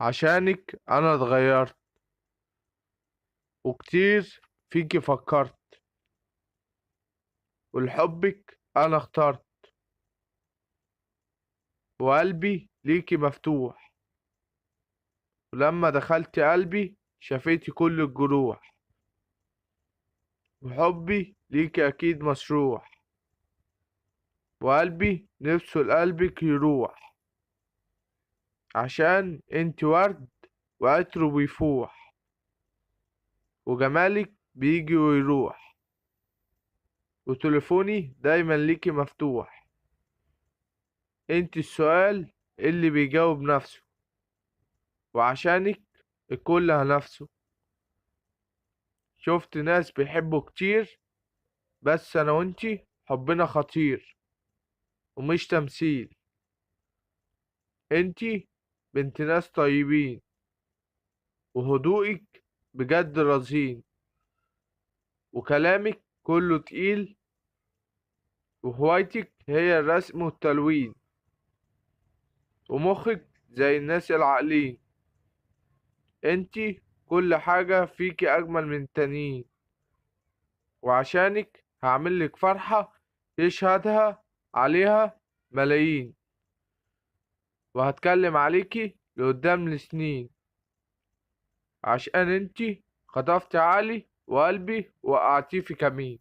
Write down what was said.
عشانك انا اتغيرت، وكتير فيكي فكرت، ولحبك انا اخترت، وقلبي ليكي مفتوح. ولما دخلتي قلبي شفيتي كل الجروح، وحبي ليكي اكيد مشروح، وقلبي نفسه لقلبك يروح. عشان انت ورد وعطره بيفوح، وجمالك بيجي ويروح، وتليفوني دايما ليكي مفتوح. انت السؤال اللي بيجاوب نفسه، وعشانك الكل هنفسه. شفت ناس بيحبوا كتير، بس انا وانتي حبنا خطير ومش تمثيل. انتي بنت ناس طيبين، وهدوءك بجد رزين، وكلامك كله تقيل، وهوايتك هي الرسم والتلوين، ومخك زي الناس العاقلين. انتي كل حاجة فيكي أجمل من التانيين، وعشانك هعملك فرحة يشهدها عليها ملايين، وهتكلم عليكي لقدام لسنين. عشان انتي خطفتي عقلي وقلبي وقعتيه في كمين.